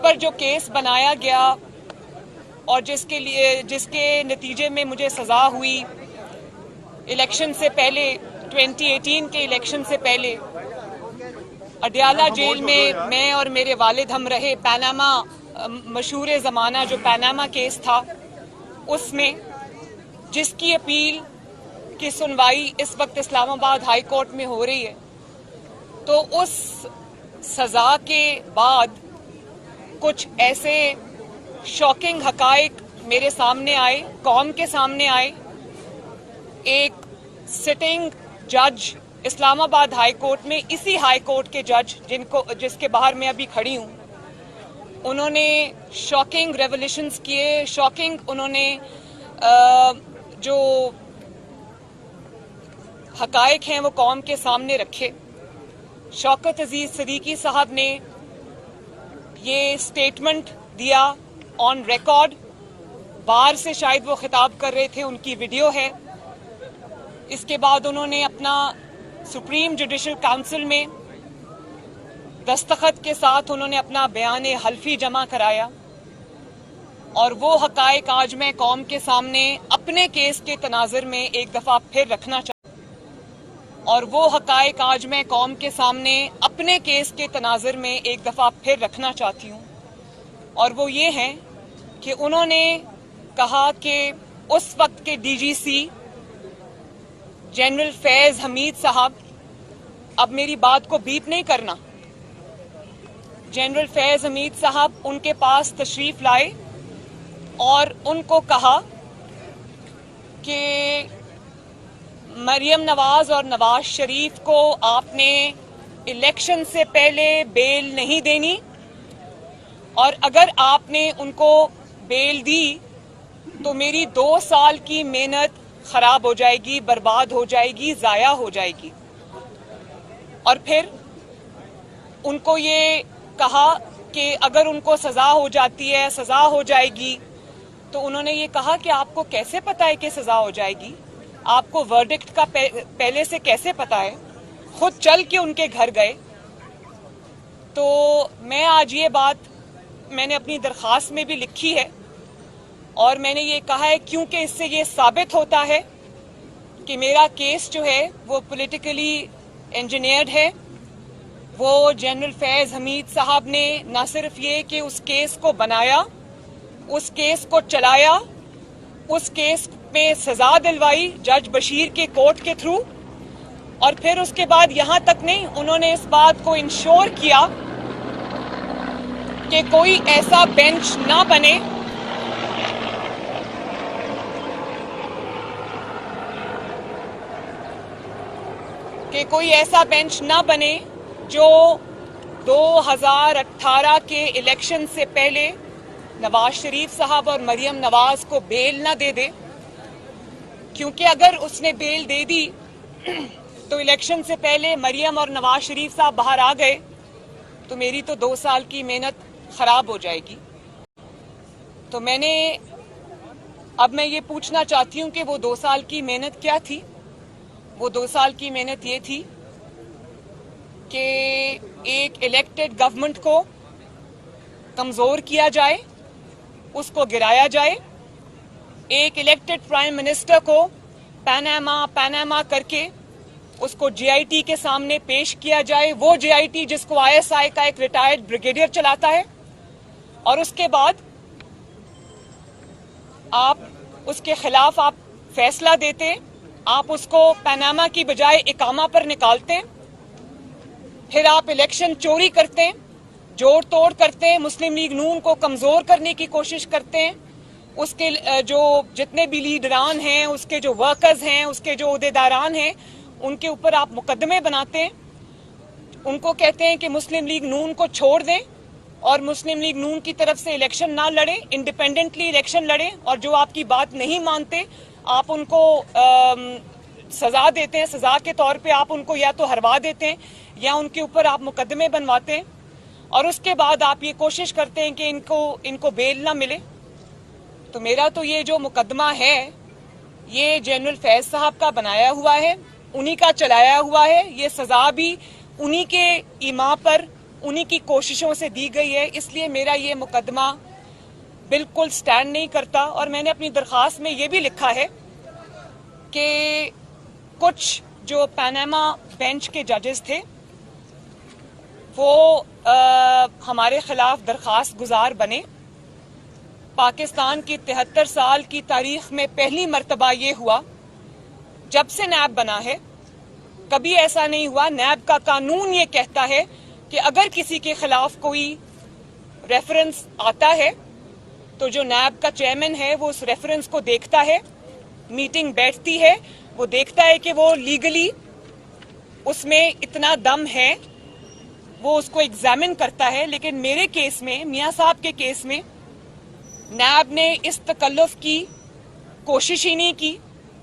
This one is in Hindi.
पर जो केस बनाया गया और जिसके नतीजे में मुझे सजा हुई, इलेक्शन से पहले 2018 के इलेक्शन से पहले अडयाला जेल में मैं और मेरे वालिद हम रहे। पनामा मशहूर ज़माना जो पनामा केस था, उसमें जिसकी अपील की सुनवाई इस वक्त इस्लामाबाद हाई कोर्ट में हो रही है, तो उस सजा के बाद कुछ ऐसे शॉकिंग हकाइक मेरे सामने आए, कौम के सामने आए। एक सिटिंग जज इस्लामाबाद हाई कोर्ट में, इसी हाई कोर्ट के जज जिसके बाहर मैं अभी खड़ी हूं, उन्होंने शॉकिंग रेवोल्यूशंस किए, शॉकिंग उन्होंने जो हकाइक हैं वो कौम के सामने रखे। शौकत अजीज सिद्दीकी साहब ने ये स्टेटमेंट दिया ऑन रिकॉर्ड, बाहर से शायद वो खिताब कर रहे थे, उनकी वीडियो है। इसके बाद उन्होंने अपना सुप्रीम जुडिशल काउंसिल में दस्तखत के साथ उन्होंने अपना बयान हल्फी जमा कराया और वो हकाइक आज मैं कौम के सामने अपने केस के तनाजुर में एक दफा फिर रखना चाहती हूँ। और वो ये है कि उन्होंने कहा कि उस वक्त के डीजीसी जनरल फैज हमीद साहब, अब मेरी बात को बीप नहीं करना, जनरल फैज हमीद साहब उनके पास तशरीफ लाए और उनको कहा कि मरियम नवाज और नवाज शरीफ को आपने इलेक्शन से पहले बेल नहीं देनी, और अगर आपने उनको बेल दी तो मेरी 2 साल की मेहनत खराब हो जाएगी, बर्बाद हो जाएगी, जाया हो जाएगी। और फिर उनको ये कहा कि अगर उनको सजा हो जाती है, सजा हो जाएगी, तो उन्होंने ये कहा कि आपको कैसे पता है कि सजा हो जाएगी, आपको वर्डिक्ट का पहले से कैसे पता है? खुद चल के उनके घर गए। तो मैं आज ये बात मैंने अपनी दरखास्त में भी लिखी है और मैंने ये कहा है क्योंकि इससे ये साबित होता है कि मेरा केस जो है वो पॉलिटिकली इंजीनियर्ड है। वो जनरल फैज हमीद साहब ने न सिर्फ ये कि उस केस को बनाया, उस केस को चलाया, उस केस में सजा दिलवाई जज बशीर के कोर्ट के थ्रू, और फिर उसके बाद यहां तक नहीं, उन्होंने इस बात को इंश्योर किया कि कोई ऐसा बेंच ना बने जो 2018 के इलेक्शन से पहले नवाज शरीफ साहब और मरियम नवाज को बेल ना दे दे, क्योंकि अगर उसने बेल दे दी तो इलेक्शन से पहले मरियम और नवाज शरीफ साहब बाहर आ गए तो मेरी तो 2 साल की मेहनत खराब हो जाएगी। तो अब मैं ये पूछना चाहती हूँ कि वो 2 साल की मेहनत क्या थी? वो 2 साल की मेहनत ये थी कि एक इलेक्टेड गवर्नमेंट को कमजोर किया जाए, उसको गिराया जाए, एक इलेक्टेड प्राइम मिनिस्टर को पनामा करके उसको जेआईटी के सामने पेश किया जाए, वो जेआईटी जिसको आईएसआई का एक रिटायर्ड ब्रिगेडियर चलाता है, और उसके बाद आप उसके खिलाफ आप फैसला देते, आप उसको पनामा की बजाय इकामा पर निकालते, फिर आप इलेक्शन चोरी करते, जोड़ तोड़ करते, मुस्लिम लीग नून को कमजोर करने की कोशिश करते हैं, उसके जो जितने भी लीडरान हैं, उसके जो वर्कर्स हैं, उसके जो ओहदेदारान हैं, उनके ऊपर आप मुकदमे बनाते हैं, उनको कहते हैं कि मुस्लिम लीग नून को छोड़ दें और मुस्लिम लीग नून की तरफ से इलेक्शन ना लड़े, इंडिपेंडेंटली इलेक्शन लड़े, और जो आपकी बात नहीं मानते आप उनको सजा देते हैं, सजा के तौर पे आप उनको या तो हरवा देते हैं या उनके ऊपर आप मुकदमे बनवाते हैं, और उसके बाद आप ये कोशिश करते हैं कि इनको बेल ना मिले। तो मेरा तो ये जो मुकदमा है ये जनरल फैज साहब का बनाया हुआ है, उन्हीं का चलाया हुआ है, ये सजा भी उन्हीं के ईमा पर, उन्हीं की कोशिशों से दी गई है, इसलिए मेरा ये मुकदमा बिल्कुल स्टैंड नहीं करता। और मैंने अपनी दरख्वास्त में ये भी लिखा है कि कुछ जो पनामा बेंच के जजेस थे वो हमारे खिलाफ दरख्वास्त गुजार बने। पाकिस्तान की 73 साल की तारीख में पहली मर्तबा ये हुआ, जब से नैब बना है कभी ऐसा नहीं हुआ। नैब का कानून ये कहता है कि अगर किसी के खिलाफ कोई रेफरेंस आता है तो जो नैब का चेयरमैन है वो उस रेफरेंस को देखता है, मीटिंग बैठती है, वो देखता है कि वो लीगली उसमें इतना दम है, वो उसको एग्जामिन करता है। लेकिन मेरे केस में, मियां साहब के केस में, नैब ने इस तकल्लुफ की कोशिश ही नहीं की।